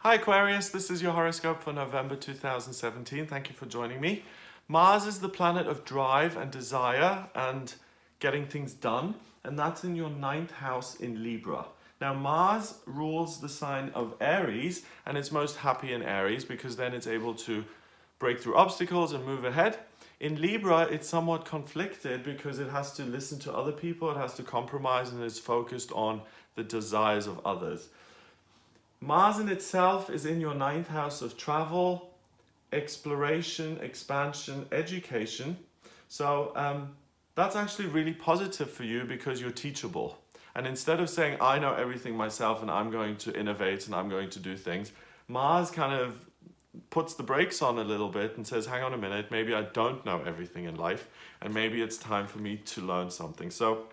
Hi Aquarius, this is your horoscope for November 2017. Thank you for joining me. Mars is the planet of drive and desire and getting things done, and that's in your 9th house in Libra. Now Mars rules the sign of Aries, and it's most happy in Aries because then it's able to break through obstacles and move ahead. In Libra, it's somewhat conflicted because it has to listen to other people, it has to compromise, and is focused on the desires of others. Mars in itself is in your 9th house of travel, exploration, expansion, education. So that's actually really positive for you because you're teachable. And instead of saying, I know everything myself and I'm going to innovate and I'm going to do things, Mars kind of puts the brakes on a little bit and says, hang on a minute, maybe I don't know everything in life and maybe it's time for me to learn something. So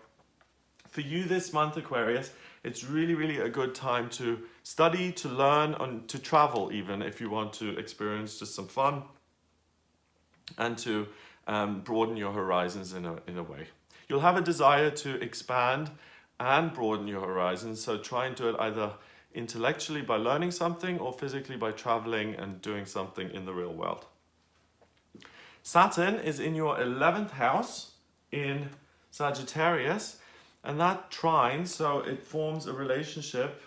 for you this month, Aquarius, it's really a good time to study, to learn, and to travel even if you want to experience just some fun and to broaden your horizons in a way. You'll have a desire to expand and broaden your horizons, so try and do it either intellectually by learning something or physically by traveling and doing something in the real world. Saturn is in your 11th house in Sagittarius, and that trine, so it forms a relationship.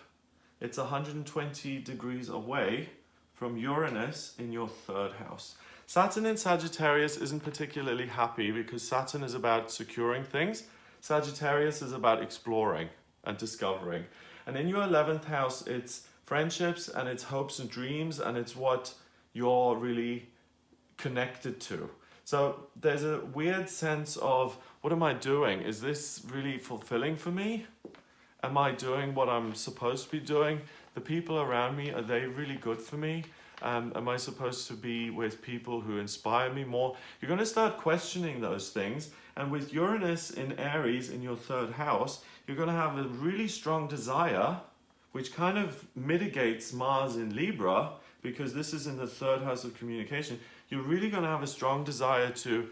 It's 120 degrees away from Uranus in your 3rd house. Saturn in Sagittarius isn't particularly happy because Saturn is about securing things. Sagittarius is about exploring and discovering. And in your 11th house, it's friendships and it's hopes and dreams and it's what you're really connected to. So there's a weird sense of, what am I doing? Is this really fulfilling for me? Am I doing what I'm supposed to be doing? The people around me, are they really good for me? Am I supposed to be with people who inspire me more? You're going to start questioning those things. And with Uranus in Aries in your 3rd house, you're going to have a really strong desire, which kind of mitigates Mars in Libra, because this is in the 3rd house of communication. You're really going to have a strong desire to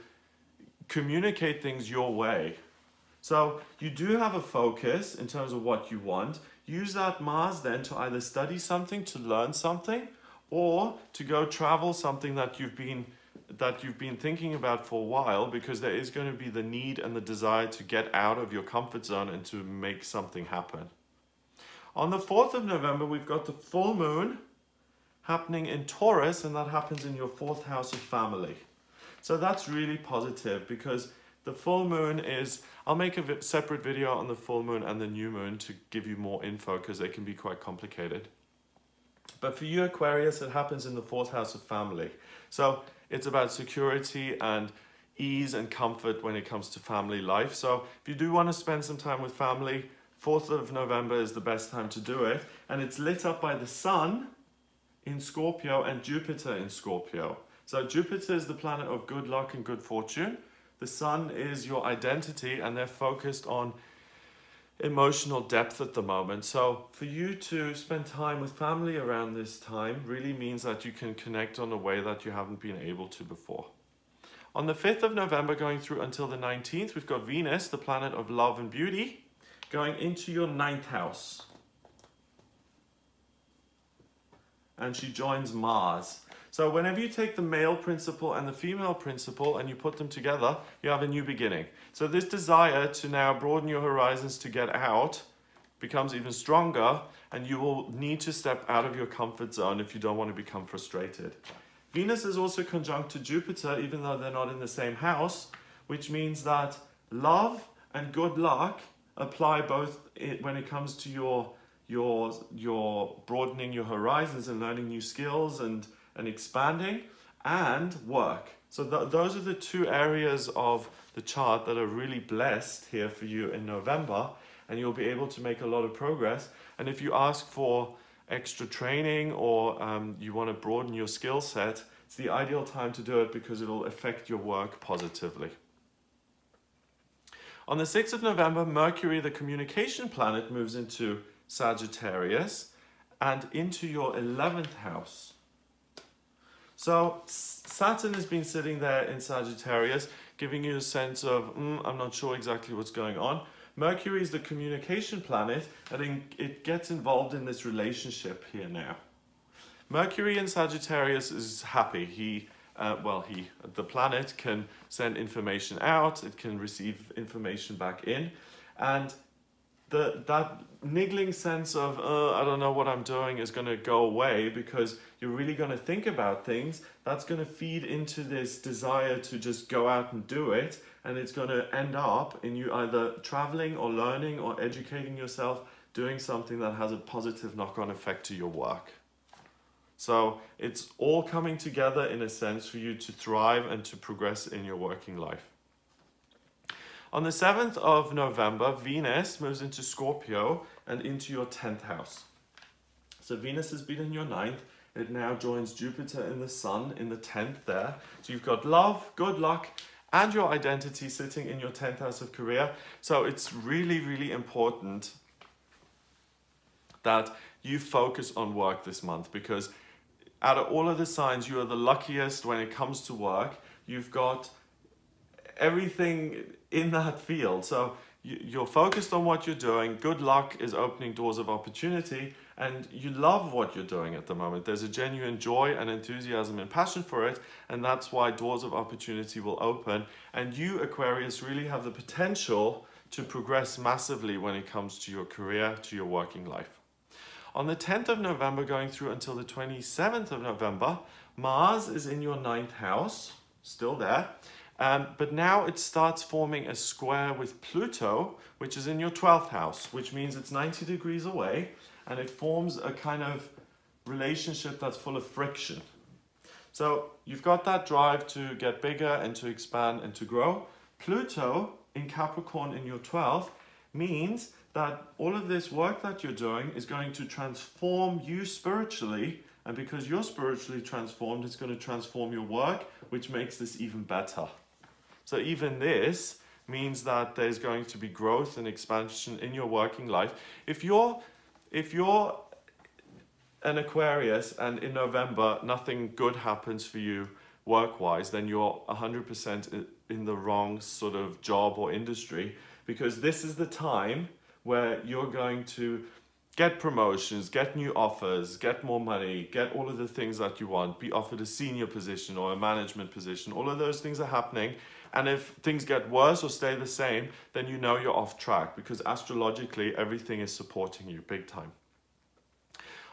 communicate things your way. So you do have a focus in terms of what you want. Use that Mars then to either study something, to learn something, or to go travel something that you've been thinking about for a while, because there is going to be the need and the desire to get out of your comfort zone and to make something happen. On the 4th of November, we've got the full moon happening in Taurus, and that happens in your 4th house of family. So that's really positive because the full moon is, I'll make a separate video on the full moon and the new moon to give you more info because they can be quite complicated. But for you Aquarius, it happens in the 4th house of family. So it's about security and ease and comfort when it comes to family life. So if you do want to spend some time with family, 4th of November is the best time to do it. And it's lit up by the Sun in Scorpio and Jupiter in Scorpio. So Jupiter is the planet of good luck and good fortune. The Sun is your identity, and they're focused on emotional depth at the moment. So for you to spend time with family around this time really means that you can connect on a way that you haven't been able to before. On the 5th of November going through until the 19th, we've got Venus, the planet of love and beauty, going into your 9th house. And she joins Mars. So whenever you take the male principle and the female principle and you put them together, you have a new beginning. So this desire to now broaden your horizons to get out becomes even stronger, and you will need to step out of your comfort zone if you don't want to become frustrated. Venus is also conjunct to Jupiter, even though they're not in the same house, which means that love and good luck apply both when it comes to your broadening your horizons and learning new skills and expanding, and work. So those are the 2 areas of the chart that are really blessed here for you in November, and you'll be able to make a lot of progress. And if you ask for extra training or you want to broaden your skill set, it's the ideal time to do it because it'll affect your work positively. On the 6th of November, Mercury, the communication planet, moves into Sagittarius and into your 11th house. So Saturn has been sitting there in Sagittarius, giving you a sense of, I'm not sure exactly what's going on. Mercury is the communication planet, and it gets involved in this relationship here now. Mercury in Sagittarius is happy. The planet can send information out, it can receive information back in, and that niggling sense of, I don't know what I'm doing is going to go away because you're really going to think about things. That's going to feed into this desire to just go out and do it, and it's going to end up in you either traveling or learning or educating yourself, doing something that has a positive knock-on effect to your work. So it's all coming together in a sense for you to thrive and to progress in your working life. On the 7th of November, Venus moves into Scorpio and into your 10th house. So Venus has been in your 9th. It now joins Jupiter and the Sun in the 10th there. So you've got love, good luck, and your identity sitting in your 10th house of career. So it's really, really important that you focus on work this month, because out of all of the signs, you are the luckiest when it comes to work. You've got everything in that field. So you're focused on what you're doing. Good luck is opening doors of opportunity, and you love what you're doing at the moment. There's a genuine joy and enthusiasm and passion for it, and that's why doors of opportunity will open. And you, Aquarius, really have the potential to progress massively when it comes to your career, to your working life. On the 10th of November, going through until the 27th of November, Mars is in your 9th house, still there. But now it starts forming a square with Pluto, which is in your 12th house, which means it's 90 degrees away, and it forms a kind of relationship that's full of friction. So you've got that drive to get bigger and to expand and to grow. Pluto in Capricorn in your 12th means that all of this work that you're doing is going to transform you spiritually, and because you're spiritually transformed, it's going to transform your work, which makes this even better. So even this means that there's going to be growth and expansion in your working life. If you're an Aquarius and in November nothing good happens for you work-wise, then you're 100% in the wrong sort of job or industry, because this is the time where you're going to get promotions, get new offers, get more money, get all of the things that you want, be offered a senior position or a management position. All of those things are happening. And if things get worse or stay the same, then you know you're off track, because astrologically, everything is supporting you big time.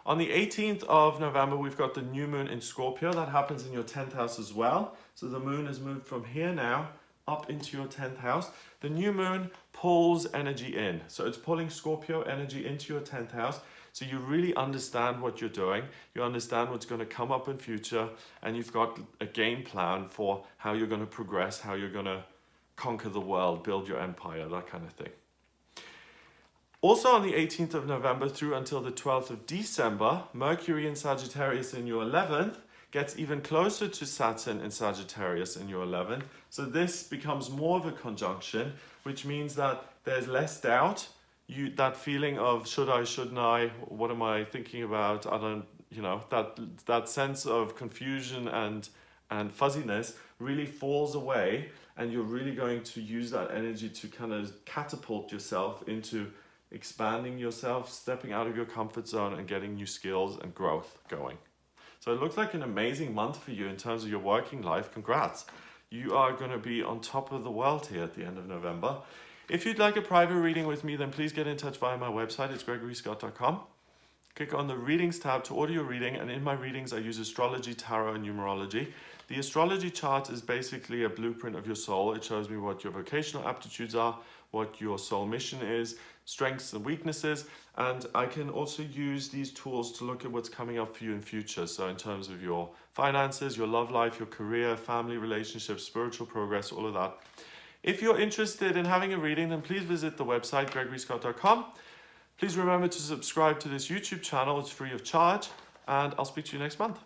On the 18th of November, we've got the new moon in Scorpio. That happens in your 10th house as well. So the moon has moved from here now up into your 10th house. The new moon pulls energy in. So it's pulling Scorpio energy into your 10th house. So you really understand what you're doing. You understand what's going to come up in future. And you've got a game plan for how you're going to progress, how you're going to conquer the world, build your empire, that kind of thing. Also on the 18th of November through until the 12th of December, Mercury in Sagittarius in your 11th gets even closer to Saturn in Sagittarius in your 11th. So this becomes more of a conjunction, which means that there's less doubt. That feeling of should I, shouldn't I, what am I thinking about? I don't, that sense of confusion and fuzziness really falls away, and you're really going to use that energy to kind of catapult yourself into expanding yourself, stepping out of your comfort zone and getting new skills and growth going. So it looks like an amazing month for you in terms of your working life. Congrats. You are going to be on top of the world here at the end of November. If you'd like a private reading with me, then please get in touch via my website. It's gregoryscott.com. Click on the Readings tab to order your reading, and in my readings I use Astrology, Tarot, and Numerology. The Astrology chart is basically a blueprint of your soul. It shows me what your vocational aptitudes are, what your soul mission is, strengths and weaknesses, and I can also use these tools to look at what's coming up for you in future. So in terms of your finances, your love life, your career, family relationships, spiritual progress, all of that. If you're interested in having a reading, then please visit the website gregoryscott.com. Please remember to subscribe to this YouTube channel. It's free of charge, and I'll speak to you next month.